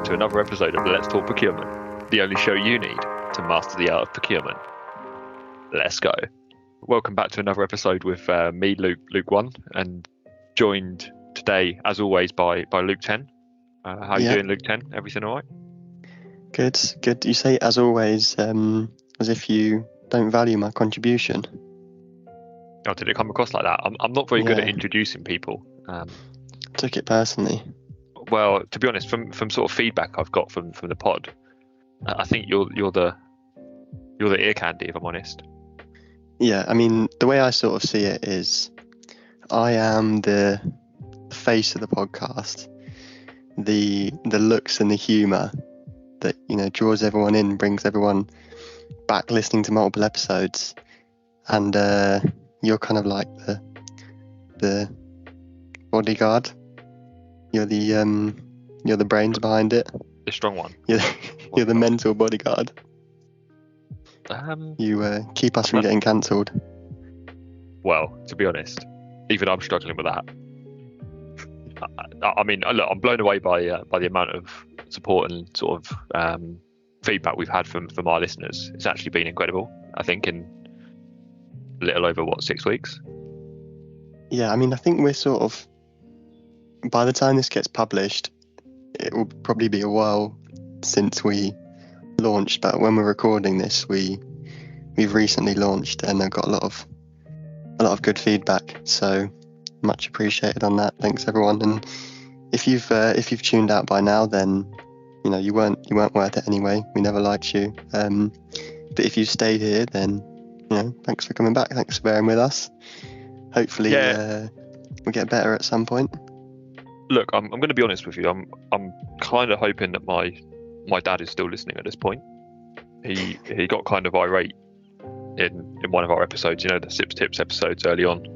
to another episode of Let's Talk Procurement, the only show you need to master the art of procurement. Let's go. Welcome back to another episode with me, Luke1, and joined today, as always, by Luke10. How are you doing, Luke10? Everything all right? Good. You say as always, as if you don't value my contribution. Oh, did it come across like that? I'm not very good at introducing people. Took it personally. Well, to be honest, from sort of feedback I've got from the pod, I think you're the ear candy, if I'm honest. Yeah, I mean, the way I sort of see it is, I am the face of the podcast, the looks and the humour that draws everyone in, brings everyone back listening to multiple episodes, and you're kind of like the bodyguard. You're the brains behind it. The strong one. You're the mental bodyguard. You keep us from getting cancelled. Well, to be honest, even I'm struggling with that. I mean, look, I'm blown away by the amount of support and sort of feedback we've had from our listeners. It's actually been incredible. I think in a little over 6 weeks. Yeah, I mean, I think we're sort of, by the time this gets published, it will probably be a while since we launched, but when we're recording this, we've recently launched and I've got a lot of good feedback, so much appreciated on that. Thanks everyone. And if you've tuned out by now, then you weren't worth it anyway. We never liked you, but if you stayed here, then thanks for coming back, thanks for bearing with us. Hopefully we'll get better at some point. Look, I'm going to be honest with you. I'm kind of hoping that my dad is still listening at this point. He got kind of irate in one of our episodes, the Sips Tips episodes early on.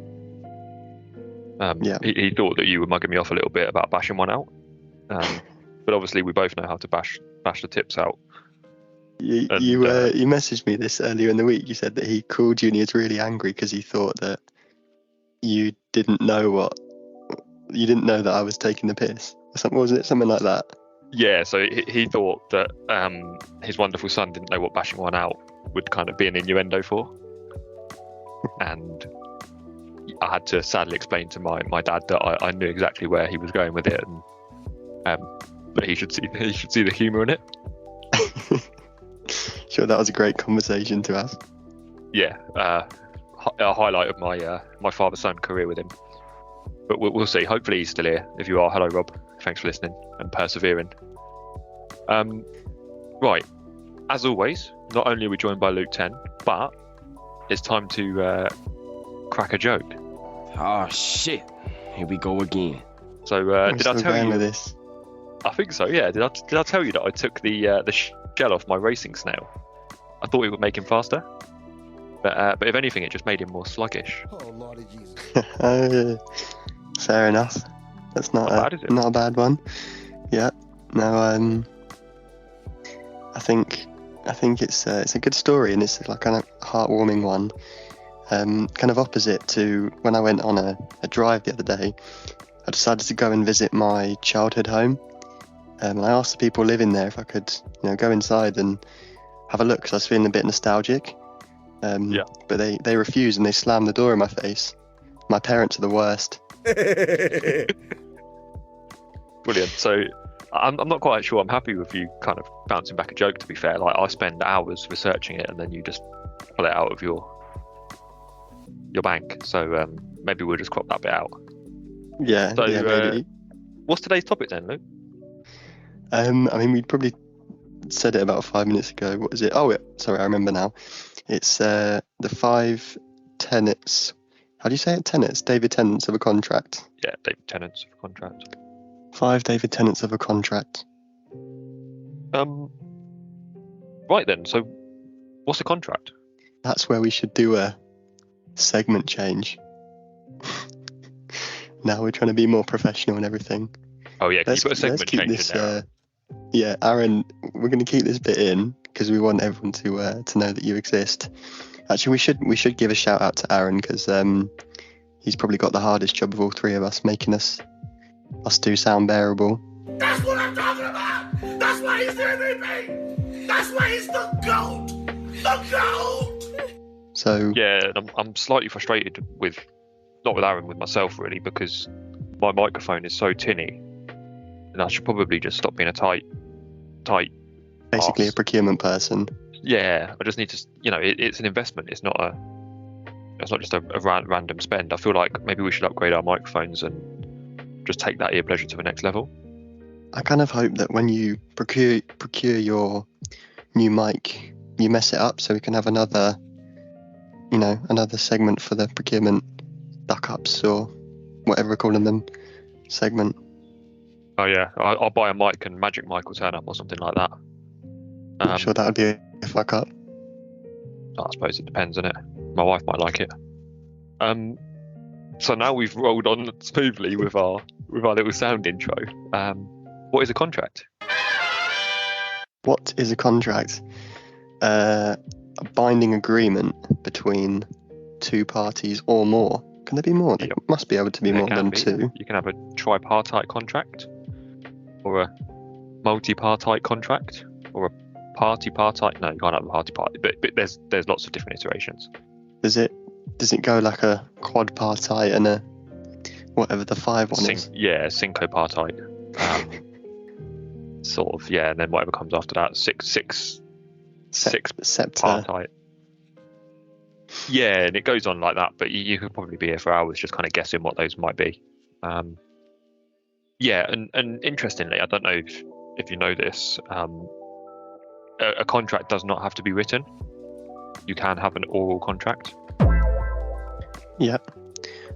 He thought that you were mugging me off a little bit about bashing one out, but obviously we both know how to bash the tips out. You messaged me this earlier in the week. You said that he called you and he was really angry because he thought that you didn't know that I was taking the piss. Was it something like that? Yeah, so he thought that his wonderful son didn't know what bashing one out would kind of be an innuendo for. And I had to sadly explain to my dad that I knew exactly where he was going with it, and but he should see the humour in it. Sure, that was a great conversation to have. Yeah, a highlight of my father-son career with him. But we'll see. Hopefully he's still here. If you are, hello Rob. Thanks for listening and persevering. Right. As always, not only are we joined by Luke10, but it's time to crack a joke. Oh shit! Here we go again. So did I tell you with this? I think so. Yeah. Did I tell you that I took the shell off my racing snail? I thought it would make him faster, but if anything, it just made him more sluggish. Oh Lordy Jesus. Fair enough. That's not a bad one. Yeah. No. I think it's a good story, and it's like kind of a heartwarming one. Kind of opposite to when I went on a drive the other day. I decided to go and visit my childhood home, and I asked the people living there if I could, go inside and have a look, because I was feeling a bit nostalgic. But they refused, and they slammed the door in my face. My parents are the worst. Brilliant. So I'm not quite sure I'm happy with you kind of bouncing back a joke, to be fair. Like, I spend hours researching it and then you just pull it out of your bank. So maybe we'll just crop that bit out. Yeah. So maybe. What's today's topic then, Luke? I mean, we probably said it about 5 minutes ago. What is it? Oh, sorry, I remember now. It's the 5 tenets. How do you say it? Tenets? David Tennants of a contract. Yeah, David Tennants of a contract. 5 David Tennants of a contract. Right then, so what's a contract? That's where we should do a segment change. Now we're trying to be more professional and everything. Oh yeah, can you put a segment change in there? Yeah, Aaron, we're going to keep this bit in because we want everyone to know that you exist. Actually, we should give a shout out to Aaron, because he's probably got the hardest job of all three of us, making us two sound bearable. That's what I'm talking talking about. That's why he's the MVP. That's why he's the GOAT. The GOAT. So Yeah, and I'm slightly frustrated with, not with Aaron, with myself really, because my microphone is so tinny, and I should probably just stop being a tight. basically a arse. procurement person. Yeah, I just need to, it's an investment. It's not just a random spend. I feel like maybe we should upgrade our microphones and just take that ear pleasure to the next level. I kind of hope that when you procure your new mic, you mess it up so we can have another segment for the procurement duck ups or whatever we're calling them segment. Oh yeah, I'll buy a mic and Magic Mike will turn up or something like that. I'm sure that would be a fuck up. I suppose it depends, on it. My wife might like it. So now we've rolled on smoothly with our little sound intro. What is a contract? What is a contract? A binding agreement between two parties or more. Can there be more? There must be able to be There more can than be. two. You can have a tripartite contract, or a multi-partite contract, or a party-partite. No, you can't have a party-party. But there's lots of different iterations. Does it go like a quadpartite and a whatever the five one is? Yeah, cincopartite. Sort of, yeah, and then whatever comes after that, six Septa. partite. Yeah, and it goes on like that, but you could probably be here for hours just kind of guessing what those might be. Yeah, and interestingly, I don't know if you know this, a contract does not have to be written. You can have an oral contract. Yeah,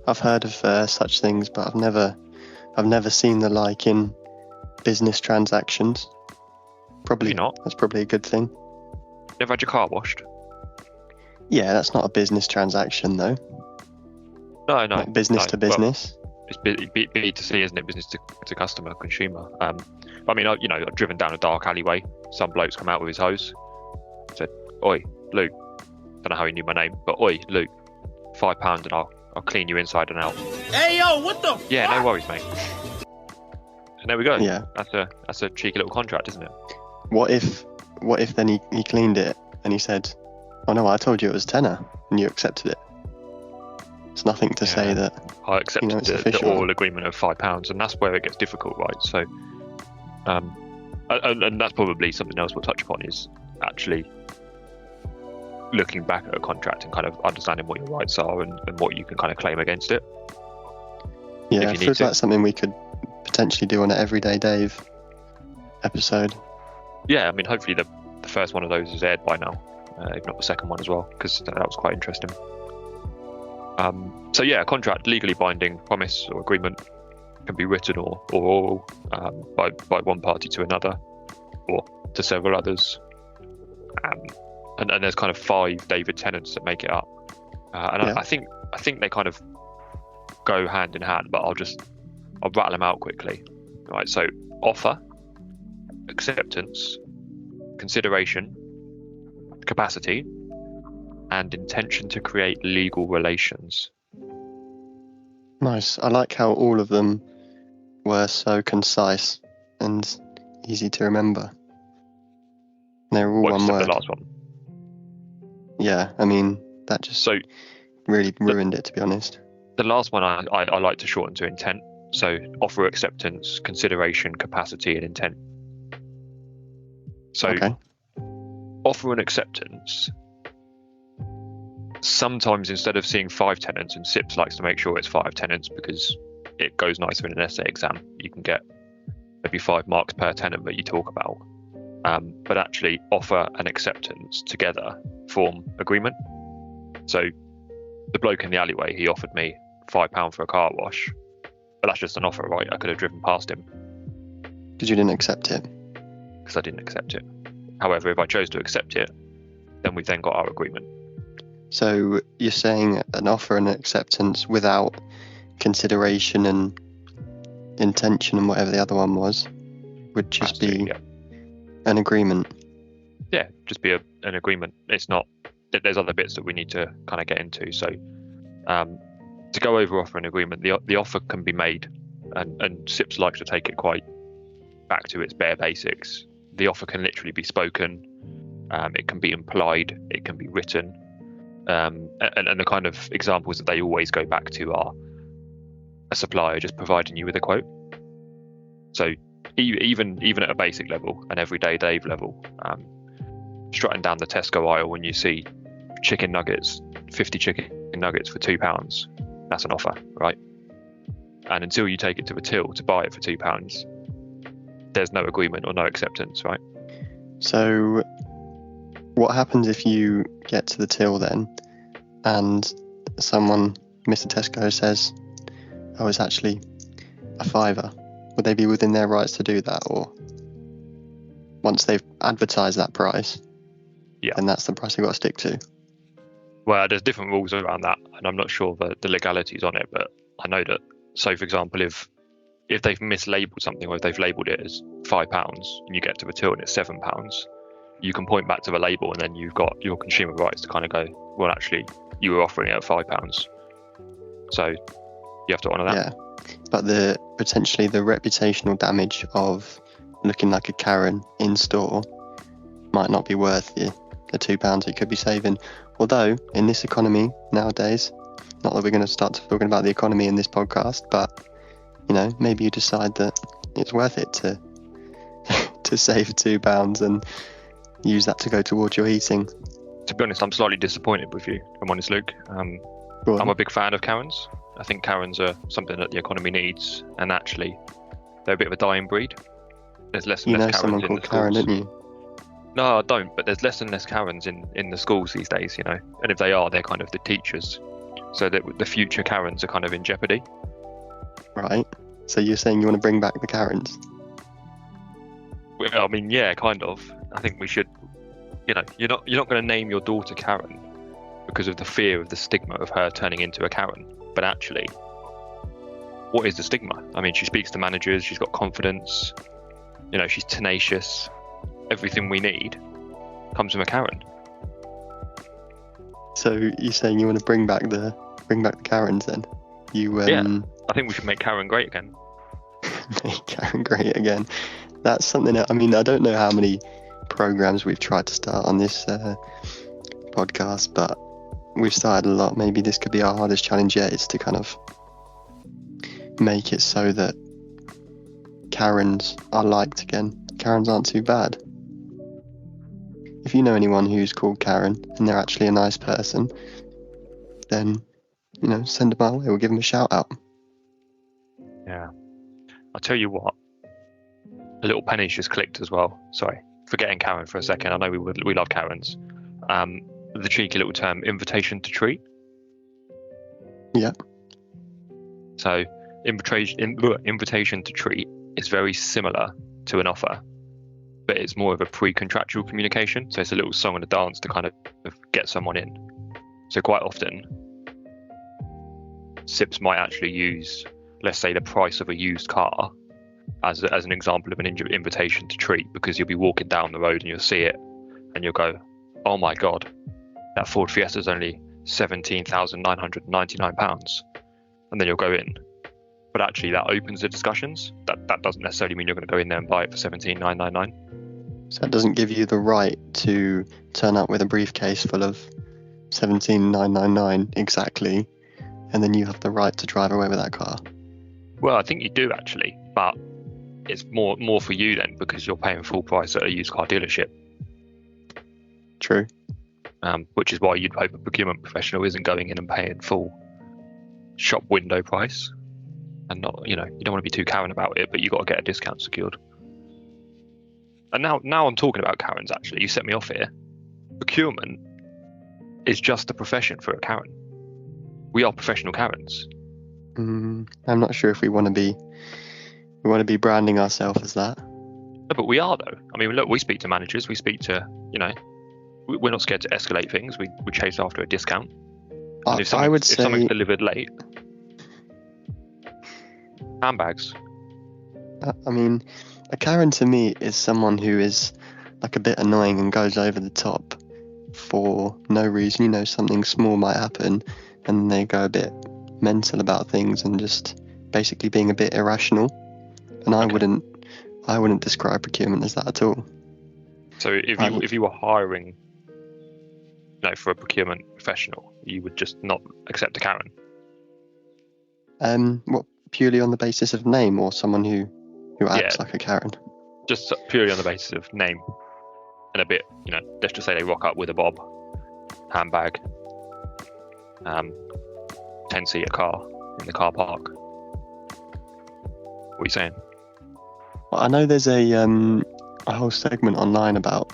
I've heard of such things, but I've never seen the like in business transactions. Probably not. That's probably a good thing. Never had your car washed? Yeah, that's not a business transaction though. No. Not business to Well, business. it's B to C, isn't it? Business to customer, consumer. I mean, I've driven down a dark alleyway. Some bloke's come out with his hose. Said, "Oi, Luke." Don't know how he knew my name, but "Oi, Luke, £5 and I'll clean you inside and out." Hey, yo, what the Yeah, no worries, mate. And there we go. Yeah. That's a cheeky little contract, isn't it? What if then he cleaned it and he said, "Oh no, I told you it was tenner," and you accepted it? It's nothing to say that. I accepted it's the official. oral agreement of £5, and that's where it gets difficult, right? So, and that's probably something else we'll touch upon, is actually looking back at a contract and kind of understanding what your rights are and what you can kind of claim against it. Yeah, if it you need feels to. like something we could potentially do on an Everyday Dave episode. Yeah, I mean, hopefully the first one of those is aired by now, if not the second one as well, because that was quite interesting. So yeah, a contract, legally binding promise or agreement, can be written or oral, by one party to another or to several others. And there's kind of 5 David tenets that make it up. Yeah. I think they kind of go hand in hand, but I'll rattle them out quickly. Right, so offer, acceptance, consideration, capacity, and intention to create legal relations. Nice. I like how all of them were so concise and easy to remember. They're all one Except word. the last one. Yeah, I mean, that just So really ruined it, to be honest. the last one I like to shorten to intent. So offer, acceptance, consideration, capacity, and intent. So Okay. offer and acceptance. Sometimes instead of seeing 5 tenants, and SIPS likes to make sure it's 5 tenants because it goes nicer in an essay exam, you can get maybe 5 marks per tenant that you talk about. But actually, offer and acceptance together form agreement. So the bloke in the alleyway, he offered me £5 for a car wash, but that's just an offer, right? I could have driven past him Because you didn't accept it. because I didn't accept it. However, if I chose to accept it, then we've then got our agreement. So you're saying an offer and acceptance without consideration and intention and whatever the other one was would just be Yeah. an agreement. Yeah, just be an agreement. It's not. There's other bits that we need to kind of get into. So, to go over offer and agreement, the offer can be made, and SIPS likes to take it quite back to its bare basics. The offer can literally be spoken, it can be implied, it can be written, and the kind of examples that they always go back to are a supplier just providing you with a quote. So even at a basic level, an everyday Dave level, strutting down the Tesco aisle when you see chicken nuggets, 50 chicken nuggets for £2, that's an offer, right? And until you take it to a till to buy it for £2, there's no agreement or no acceptance, right? So what happens if you get to the till then and someone, Mr. Tesco, says, oh, it's actually a £5? Would they be within their rights to do that? Or once they've advertised that price, then that's the price they've got to stick to? Well, there's different rules around that, and I'm not sure the legalities on it, but I know that, so for example, if they've mislabeled something, or if they've labelled it as £5 and you get to the till and it's £7, you can point back to the label, and then you've got your consumer rights to kind of go, well, actually, you were offering it at £5. So you have to honour that. Yeah, but potentially the reputational damage of looking like a Karen in store might not be worth the £2 you could be saving. Although in this economy nowadays, not that we're going to start talking about the economy in this podcast, but maybe you decide that it's worth it to to save £2 and use that to go towards your eating. To be honest, I'm slightly disappointed with you, if I'm honest, Luke. I'm a big fan of Karens. I think Karens are something that the economy needs, and actually they're a bit of a dying breed. There's less and less Karens someone in called the Karen, schools. don't you? No, I don't, but there's less and less Karens in the schools these days, and if they are, they're kind of the teachers. So that the future Karens are kind of in jeopardy. Right. So you're saying you want to bring back the Karens? Well, I mean, yeah, kind of. I think we should, you're not going to name your daughter Karen because of the fear of the stigma of her turning into a Karen. But actually, what is the stigma? I mean, she speaks to managers, she's got confidence, she's tenacious. Everything we need comes from a Karen. So you're saying you want to bring back the Karens then? Yeah, I think we should make Karen great again. Make Karen great again. That's something. I mean, I don't know how many programs we've tried to start on this podcast, but we've started a lot. Maybe this could be our hardest challenge yet. Is to kind of make it so that Karens are liked again. Karens aren't too bad. If you know anyone who's called Karen and they're actually a nice person, then send them our way. We'll give them a shout out. Yeah, I'll tell you what. A little penny's just clicked as well. Sorry, forgetting Karen for a second. I know we love Karens. The cheeky little term, invitation to treat. Yeah. So invitation to treat is very similar to an offer, but it's more of a pre-contractual communication. So it's a little song and a dance to kind of get someone in. So quite often, SIPs might actually use, let's say, the price of a used car as an example of an invitation to treat, because you'll be walking down the road and you'll see it and you'll go, oh my God, that Ford Fiesta is only £17,999. And then you'll go in. But actually that opens the discussions. That doesn't necessarily mean you're going to go in there and buy it for £17,999. So that doesn't give you the right to turn up with a briefcase full of £17,999 exactly, and then you have the right to drive away with that car. Well, I think you do actually, but it's more for you then, because you're paying full price at a used car dealership. True. Which is why you'd hope a procurement professional isn't going in and paying full shop window price, and not, you don't want to be too Karen about it, but you got to get a discount secured. And now I'm talking about Karens. Actually, you set me off here. Procurement is just a profession for a Karen. We are professional Karens. I'm not sure if we want to be branding ourselves as that. No, but we are though. I mean, look, we speak to managers. We speak to, we're not scared to escalate things. We chase after a discount. And if something's delivered late, handbags. I mean, a Karen to me is someone who is like a bit annoying and goes over the top for no reason. Something small might happen and they go a bit mental about things and just basically being a bit irrational. And I I wouldn't describe procurement as that at all. So if you were hiring, for a procurement professional, you would just not accept a Karen? What, purely on the basis of name, or someone who acts like a Karen? Just purely on the basis of name and a bit, let's just say they rock up with a bob, handbag, 10-seater car in the car park. What are you saying? Well, I know there's a whole segment online about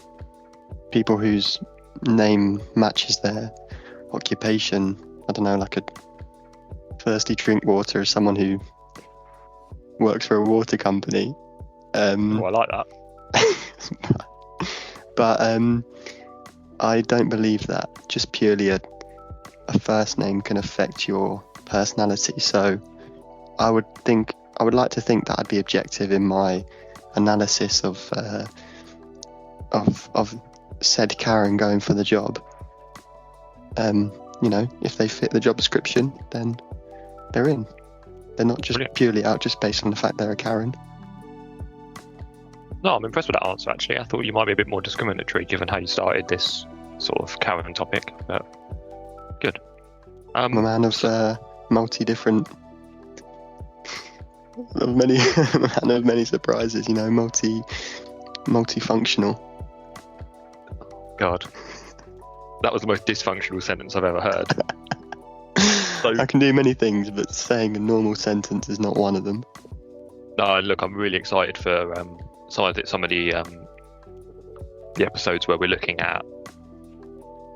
people whose name matches their occupation. I don't know, like a thirsty drink water is someone who works for a water company. I like that. But I don't believe that just purely a first name can affect your personality. So I would like to think that I'd be objective in my analysis of said Karen going for the job. If they fit the job description, then they're in. They're not just purely out just based on the fact they're a Karen. No, I'm impressed with that answer, actually. I thought you might be a bit more discriminatory given how you started this sort of Karen topic, but good. I'm a man of multi-different, of many, a man of many surprises, multifunctional. God. That was the most dysfunctional sentence I've ever heard. So, I can do many things, but saying a normal sentence is not one of them. No, look, I'm really excited for some of the episodes where we're looking at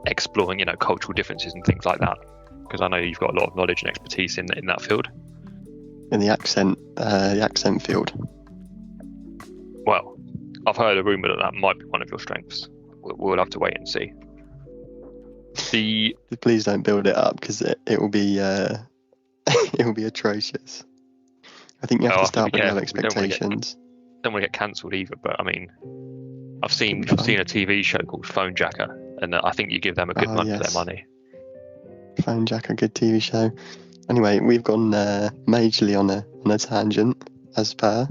exploring, cultural differences and things like that. Because I know you've got a lot of knowledge and expertise in that field. In the accent field. Well, I've heard a rumour that might be one of your strengths. We'll have to wait and see. Please don't build it up, because it will be it will be atrocious. I think you have to start with low expectations. Don't want to get cancelled either, but I mean, I've seen a TV show called Phone Jacker, and I think you give them a good run for their money. Phone Jacker, good TV show. Anyway, we've gone majorly on a tangent, as per.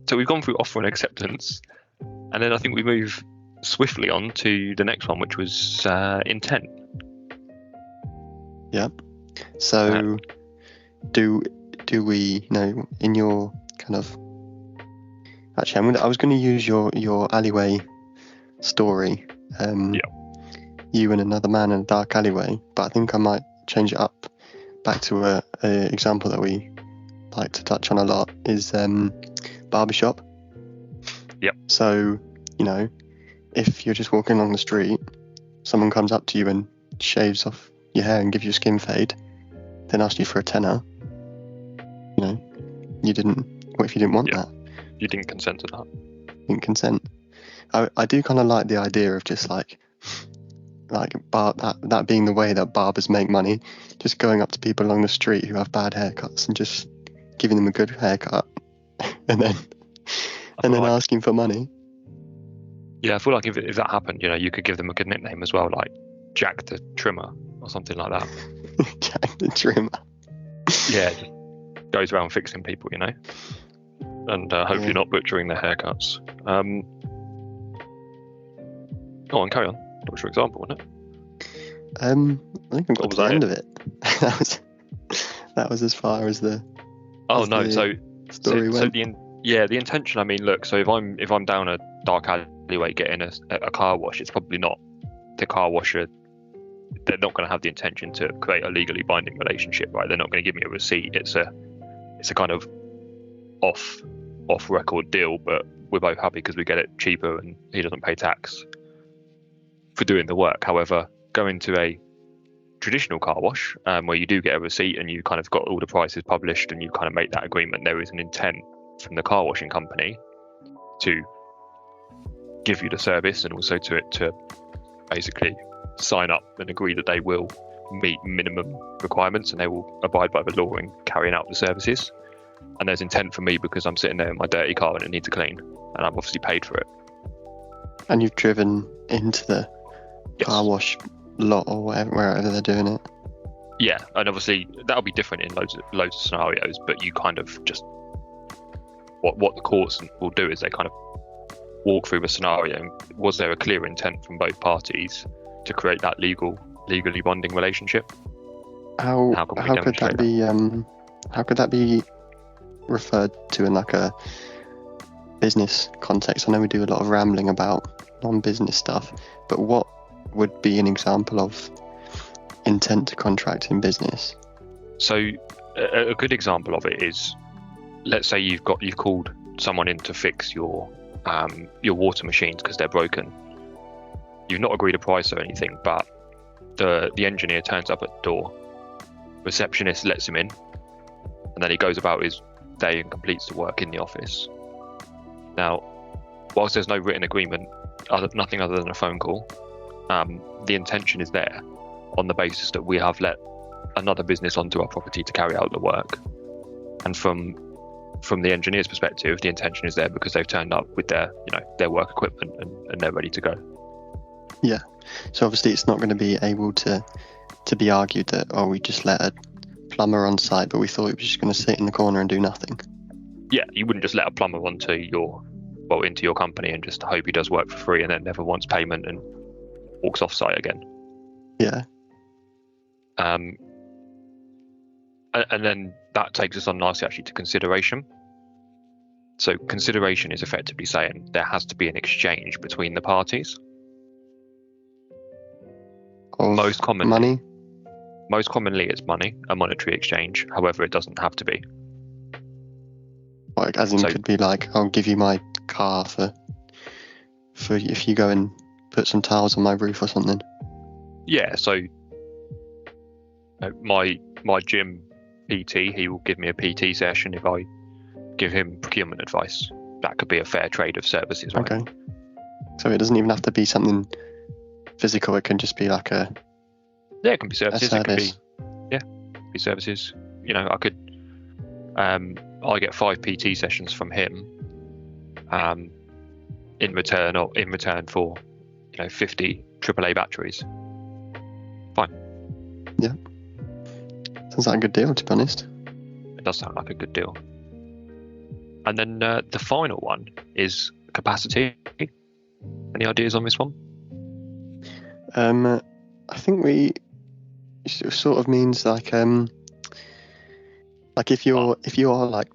So we've gone through offer and acceptance, and then I think we move swiftly on to the next one, which was intent. Yep. So, do we in your kind of? Actually, I was going to use your alleyway story. You and another man in a dark alleyway, but I think I might change it up back to a example that we like to touch on a lot is barbershop. Yep. So, if you're just walking along the street, someone comes up to you and shaves off your hair and gives you a skin fade, then asks you for a tenner. You didn't. What if you didn't want that? You didn't consent to that. Didn't consent. I do kind of like the idea of just like that being the way that barbers make money, just going up to people along the street who have bad haircuts and just giving them a good haircut, and then asking for money. Yeah, I feel like if that happened, you could give them a good nickname as well, like Jack the Trimmer or something like that. Jack the Trimmer. Yeah, just goes around fixing people, and hopefully not butchering their haircuts. Go on, carry on. That was your example, wasn't it? I think I got to the end of it. that was as far as the. Oh no! Story went. The intention. I mean, look. So if I'm down a dark alleyway getting a car wash, it's probably not the car washer. They're not going to have the intention to create a legally binding relationship, right? They're not going to give me a receipt. It's a kind of off record deal, but we're both happy because we get it cheaper and he doesn't pay tax for doing the work. However, going to a traditional car wash where you do get a receipt and you kind of got all the prices published and you kind of make that agreement, there is an intent from the car washing company to give you the service and also to basically sign up and agree that they will meet minimum requirements and they will abide by the law in carrying out the services. And there's intent for me because I'm sitting there in my dirty car and it needs a clean, and I've obviously paid for it. And you've driven into the car wash lot or wherever they're doing it. Yeah, and obviously that'll be different in loads of scenarios, but you kind of just what the courts will do is they kind of walk through the scenario and was there a clear intent from both parties to create that legally bonding relationship? How could that be referred to in like a business context? I know we do a lot of rambling about non-business stuff, but what would be an example of intent to contract in business? So a good example of it is, let's say you've called someone in to fix your water machines because they're broken. You've not agreed a price or anything, but the engineer turns up at the door, receptionist lets him in, and then he goes about his day and completes the work in the office. Now, whilst there's no written agreement, nothing other than a phone call, the intention is there on the basis that we have let another business onto our property to carry out the work. And from the engineer's perspective, the intention is there because they've turned up with their work equipment and they're ready to go. Yeah. So obviously it's not going to be able to be argued that, oh, we just let a plumber on site, but we thought he was just going to sit in the corner and do nothing. Yeah, you wouldn't just let a plumber into your company and just hope he does work for free and then never wants payment and walks off site again. Yeah. And then that takes us on nicely actually to consideration. So consideration is effectively saying there has to be an exchange between the parties. Most commonly it's money, a monetary exchange. However, it doesn't have to be. Like, as in, could be like, I'll give you my car for if you go and put some tiles on my roof or something. Yeah. So my gym PT, he will give me a PT session if I give him procurement advice. That could be a fair trade of services, right? Okay. So it doesn't even have to be something physical. It can just be like it can be services. It could be services. I could I get 5 PT sessions from him in return for 50 AAA batteries. Fine. Yeah. Sounds like a good deal, to be honest. It does sound like a good deal. And then the final one is capacity. Any ideas on this one? I think it sort of means like if you're like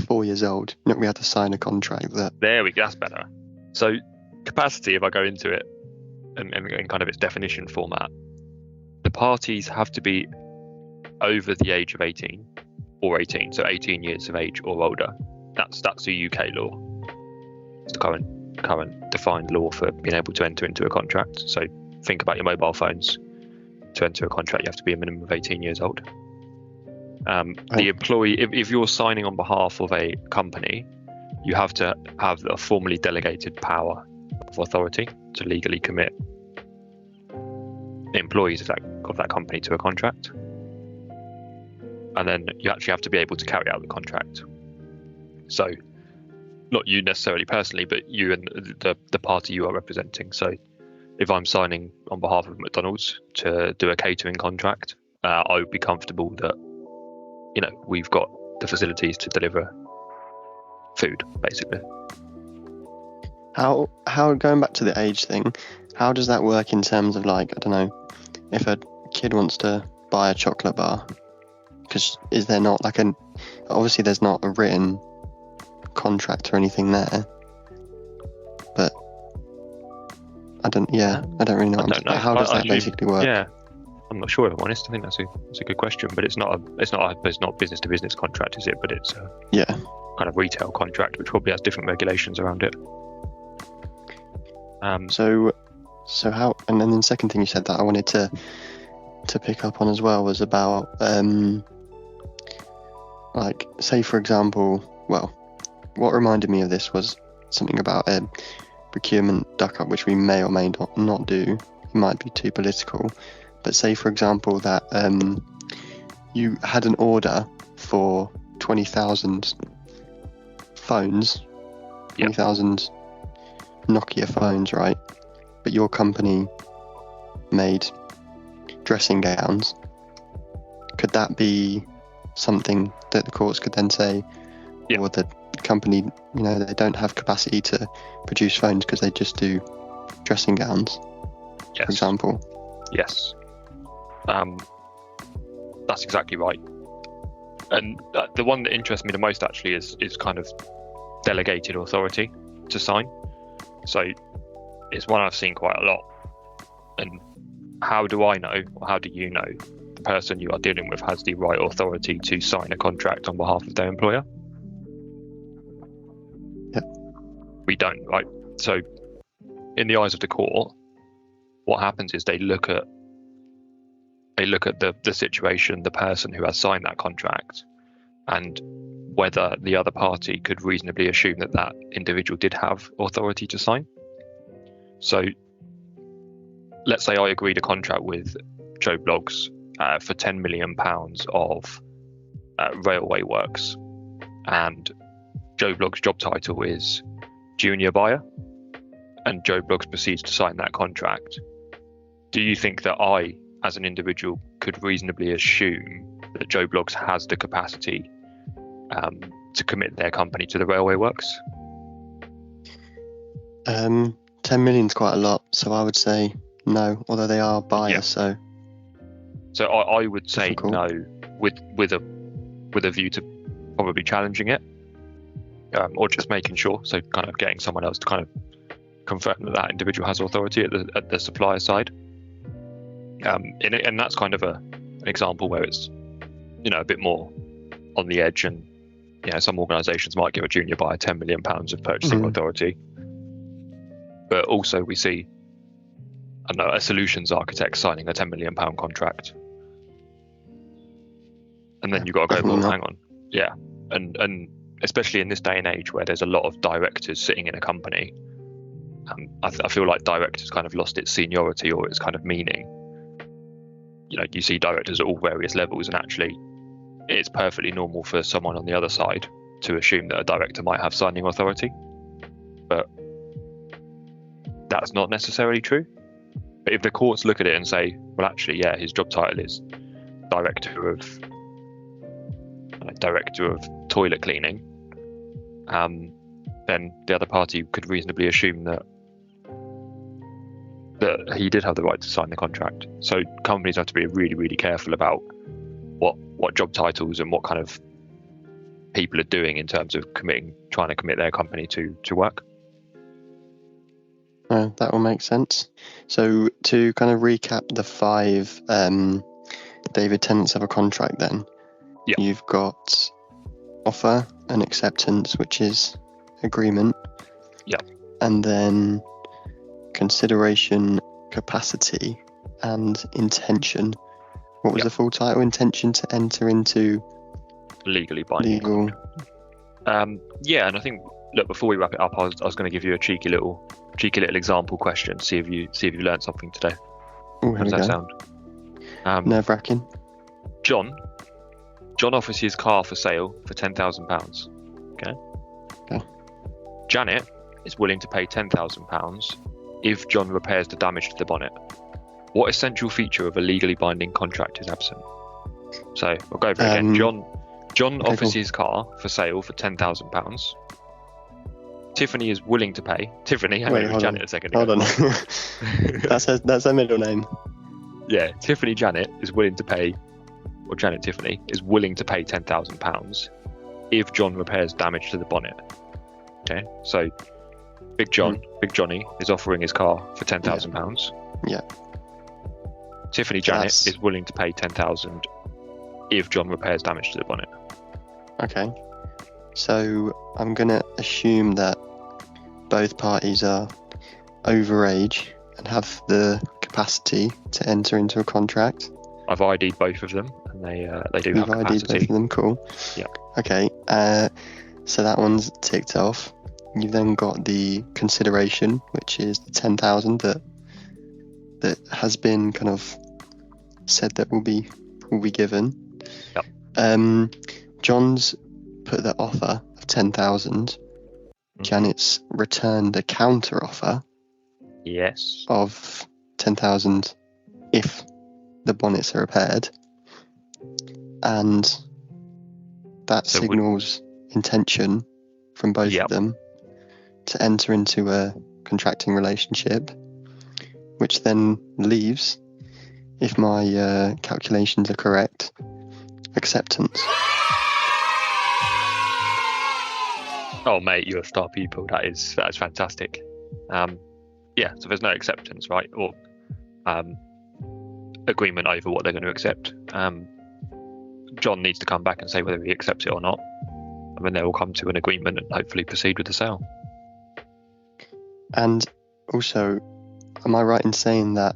4 years old, we had to sign a contract that. There we go. That's better. So capacity, if I go into it and in kind of its definition format, the parties have to be over the age of 18 or 18, so 18 years of age or older. That's the UK law. It's the current defined law for being able to enter into a contract. So think about your mobile phones. To enter a contract, you have to be a minimum of 18 years old. The employee, if you're signing on behalf of a company, you have to have a formally delegated power of authority to legally commit employees of that company to a contract. And then you actually have to be able to carry out the contract. So not you necessarily personally, but you and the party you are representing. So if I'm signing on behalf of McDonald's to do a catering contract, I would be comfortable that we've got the facilities to deliver food, basically. How going back to the age thing, how does that work in terms of, like, I don't know, if a kid wants to buy a chocolate bar, because is there not like obviously there's not a written contract or anything there, but I don't really know. How does that basically work? Yeah, I'm not sure, if I'm honest. I think that's a good question, but it's not business to business contract, is it? But it's a kind of retail contract, which probably has different regulations around it. So how? And then the second thing you said that I wanted to pick up on as well was about like, say for example, well, what reminded me of this was something about a procurement duck up, which we may or may not do. It might be too political, but say for example that you had an order for 20,000 phones, 20,000 Nokia phones, right? But your company made dressing gowns. Could that be something that the courts could then say, or the company, they don't have capacity to produce phones because they just do dressing gowns, Yes. for example. Yes. That's exactly right. And the one that interests me the most actually is kind of delegated authority to sign. So it's one I've seen quite a lot. And how do I know, or how do you know, the person you are dealing with has the right authority to sign a contract on behalf of their employer? Yep. We don't, right? So in the eyes of the court, what happens is they look at the situation, the person who has signed that contract, and whether the other party could reasonably assume that that individual did have authority to sign. So let's say I agreed a contract with Joe Bloggs for £10 million of railway works, and Joe Bloggs' job title is junior buyer, and Joe Bloggs proceeds to sign that contract. Do you think that I, as an individual, could reasonably assume that Joe Bloggs has the capacity to commit their company to the railway works? 10 million's quite a lot, so I would say no, although they are buyers, Yeah. So I would say Difficult. no, with a view to probably challenging it, or just making sure. So kind of getting someone else to kind of confirm that that individual has authority at the supplier side. And that's kind of an example where it's a bit more on the edge, and some organisations might give a junior buyer £10 million of purchasing authority, but also we see a solutions architect signing a £10 million contract, and then you've got to go, definitely well, not. hang on, yeah, and especially in this day and age where there's a lot of directors sitting in a company, I feel like directors kind of lost its seniority or its kind of meaning. You see directors at all various levels, and actually it's perfectly normal for someone on the other side to assume that a director might have signing authority, but that's not necessarily true. But if the courts look at it and say, well, actually, yeah, his job title is director of toilet cleaning, then the other party could reasonably assume that he did have the right to sign the contract. So companies have to be really, really careful about what job titles and what kind of people are doing in terms of trying to commit their company to work. That will make sense. So to kind of recap the 5 David tenants of a contract then, Yeah. You've got offer and acceptance, which is agreement. Yeah. And then consideration, capacity, and intention. What was Yeah. the full title? Intention to enter into Legally binding. legal. Yeah, and I think, look, before we wrap it up, I was going to give you a cheeky little example question. See if you learned something today. Oh, How here does we that go. sound? Nerve-wracking. John offers his car for sale for £10,000. Okay. Janet is willing to pay £10,000 if John repairs the damage to the bonnet. What essential feature of a legally binding contract is absent? So we'll go over it again. John okay, offers cool. his car for sale for £10,000. Tiffany is willing to pay. Tiffany, hang on, it was hold Janet on. a second Hold ago. on. That's her middle name. Yeah, Tiffany Janet is willing to pay, or Janet Tiffany is willing to pay £10,000 if John repairs damage to the bonnet. Okay, so Big Johnny is offering his car for £10,000. Yeah. Tiffany Janet That's- is willing to pay £10,000 if John repairs damage to the bonnet. Okay. So I'm going to assume that both parties are over age and have the capacity to enter into a contract. I've ID'd both of them, and they do You've have ID'd both capacity. of them, cool. Yeah. Okay, so that one's ticked off. You've then got the consideration, which is the 10,000 that has been kind of said that will be given. Yep. John's put the offer of 10,000. Janet's returned a counter offer Yes. of 10,000 if the bonnets are repaired, and that So signals intention from both Yep. of them to enter into a contracting relationship, which then leaves, if my calculations are correct, acceptance. Oh, mate, you're a star pupil. That is fantastic. Yeah, so there's no acceptance, right? Or agreement over what they're going to accept. John needs to come back and say whether he accepts it or not. And then they will come to an agreement and hopefully proceed with the sale. And also, am I right in saying that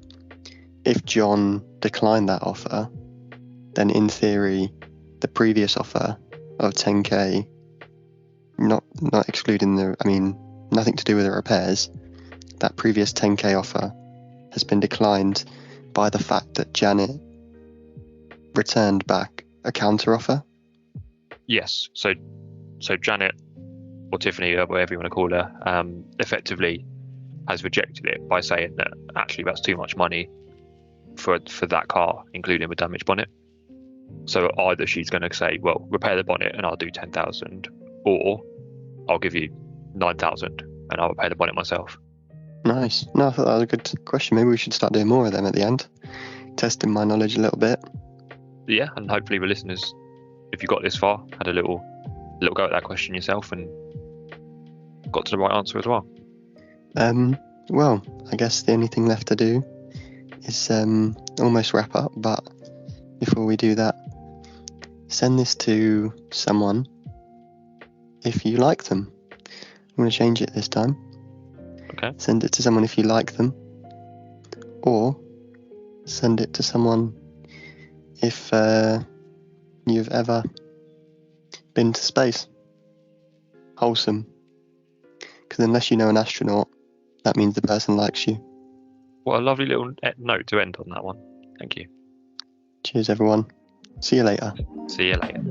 if John declined that offer, then in theory, the previous offer of 10k, not excluding nothing to do with the repairs, that previous 10k offer has been declined by the fact that Janet returned back a counter offer? Yes. So Janet, or Tiffany, or whatever you want to call her, effectively has rejected it by saying that actually that's too much money for that car, including the damaged bonnet. So either she's going to say, well, repair the bonnet and I'll do 10,000, or I'll give you 9,000 and I'll repair the bonnet myself. Nice. No, I thought that was a good question. Maybe we should start doing more of them at the end, testing my knowledge a little bit. Yeah, and hopefully the listeners, if you got this far, had a little go at that question yourself and got to the right answer as well. Well, I guess the only thing left to do is almost wrap up, but before we do that, send this to someone if you like them. I'm going to change it this time. Okay. Send it to someone if you like them, or send it to someone if you've ever been to space. Wholesome. Because unless you know an astronaut, that means the person likes you. What a lovely little note to end on that one. Thank you. Cheers, everyone. See you later. See you later.